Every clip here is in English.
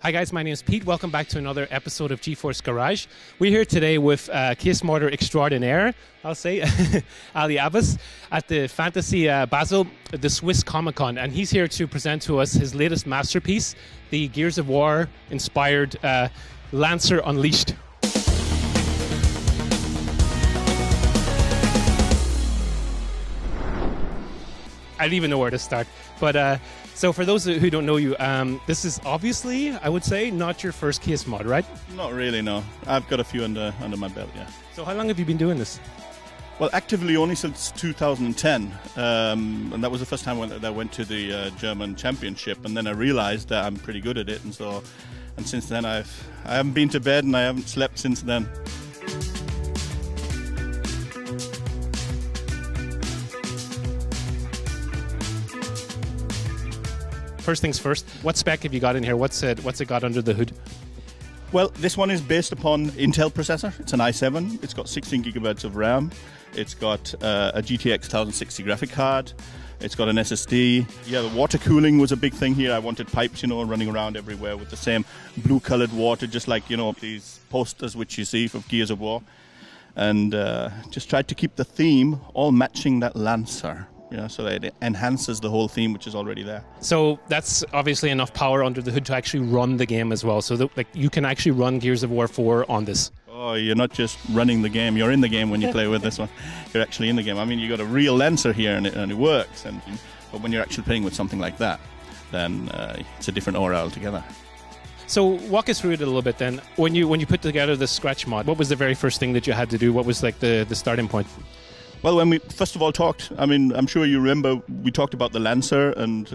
Hi guys, my name is Pete. Welcome back to another episode of GeForce Garage. We're here today with case modder extraordinaire, I'll say, Ali Abbas, at the Fantasy Basel, the Swiss Comic Con, and he's here to present to us his latest masterpiece, the Gears of War inspired Lancer Unleashed. I don't even know where to start, but so for those who don't know you, this is obviously, I would say, not your first case mod, right? Not really, no. I've got a few under my belt, yeah. So how long have you been doing this? Well, actively only since 2010, and that was the first time that I went to the German Championship, and then I realized that I'm pretty good at it, and since then I haven't been to bed and I haven't slept since then. First things first, what spec have you got in here? What's it got under the hood? Well, this one is based upon Intel processor. It's an i7. It's got 16 gigabytes of RAM. It's got a GTX 1060 graphic card. It's got an SSD. Yeah, the water cooling was a big thing here. I wanted pipes, running around everywhere with the same blue-colored water, just like, these posters which you see of Gears of War. And just tried to keep the theme all matching that Lancer. So that it enhances the whole theme, which is already there. So that's obviously enough power under the hood to actually run the game as well. So that, you can actually run Gears of War 4 on this. Oh, you're not just running the game. You're in the game when you play with this one. You're actually in the game. I mean, you got a real Lancer here, and it works. But when you're actually playing with something like that, then it's a different aura altogether. So walk us through it a little bit then. When you put together the Scratch mod, what was the very first thing that you had to do? What was like the starting point? Well, when we first of all talked, I mean, I'm sure you remember we talked about the Lancer and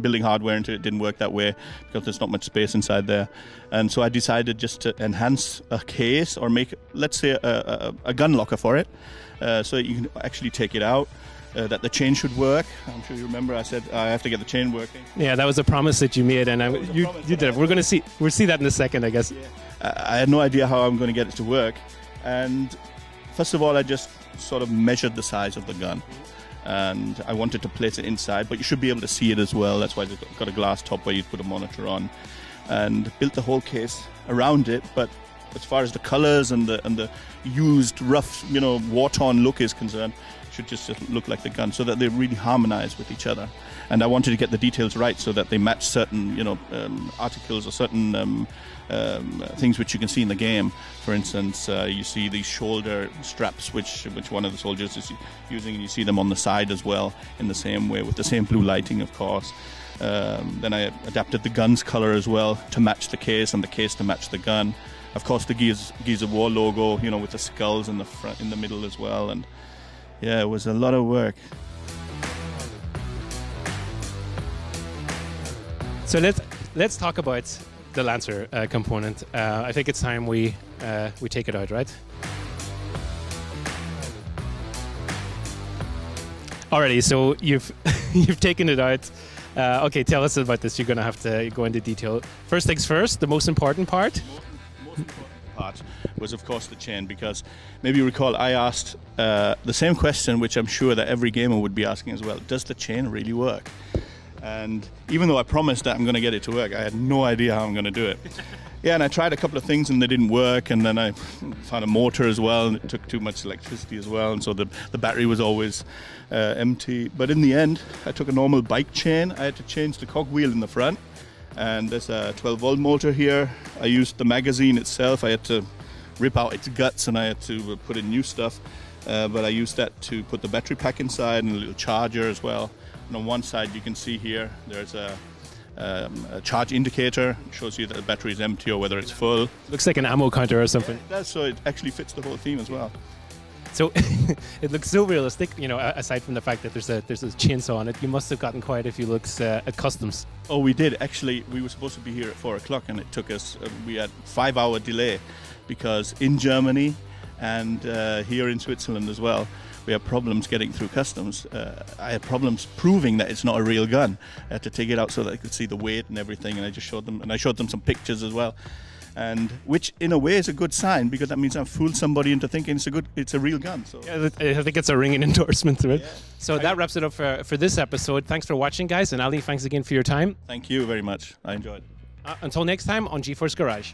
building hardware into it didn't work that way because there's not much space inside there. And so I decided just to enhance a case or make, let's say, a gun locker for it so that you can actually take it out, that the chain should work. I'm sure you remember I said I have to get the chain working. Yeah, that was a promise that you made, and you did it. We'll see that in a second, I guess. Yeah. I had no idea how I'm going to get it to work. And first of all, I just sort of measured the size of the gun, and I wanted to place it inside, but you should be able to see it as well. That's why it's got a glass top where you put a monitor on, and built the whole case around it. But as far as the colors and the used rough, war-torn look is concerned, it should just look like the gun, so that they really harmonize with each other. And I wanted to get the details right so that they match certain, articles or certain things which you can see in the game. For instance, you see these shoulder straps which one of the soldiers is using, and you see them on the side as well in the same way with the same blue lighting, of course. Then I adapted the gun's color as well to match the case, and the case to match the gun. Of course, the Gears of War logo, with the skulls in the front, in the middle as well. And yeah, it was a lot of work. So let's talk about the Lancer component. I think it's time we take it out, right? Alrighty, so you've taken it out. Okay, tell us about this. You're going to have to go into detail. First things first, the most important part. The most important part was, of course, the chain, because maybe you recall I asked the same question, which I'm sure that every gamer would be asking as well. Does the chain really work? And even though I promised that I'm going to get it to work, I had no idea how I'm going to do it. Yeah, and I tried a couple of things and they didn't work, and then I found a motor as well, and it took too much electricity as well, and so the battery was always empty. But in the end, I took a normal bike chain. I had to change the cogwheel in the front, and there's a 12-volt motor here. I used the magazine itself. I had to rip out its guts, and I had to put in new stuff. But I used that to put the battery pack inside, and a little charger as well. And on one side, you can see here, there's a charge indicator. It shows you that the battery is empty or whether it's full. Looks like an ammo counter or something. Yeah, it does, so it actually fits the whole theme as well. So it looks so realistic, aside from the fact that there's a chainsaw on it. You must have gotten quite a few looks at customs. Oh, we did. Actually, we were supposed to be here at 4 o'clock, and it took us, we had 5-hour delay, because in Germany and here in Switzerland as well, we have problems getting through customs. I had problems proving that it's not a real gun. I had to take it out so that I could see the weight and everything, and I just showed them, and I showed them some pictures as well. And which in a way is a good sign, because that means I've fooled somebody into thinking it's a real gun. So yeah, I think it's a ringing endorsement to it. Yeah. So that wraps it up for this episode. Thanks for watching, guys, and Ali, thanks again for your time. Thank you very much. I enjoyed it. Until next time on GeForce Garage.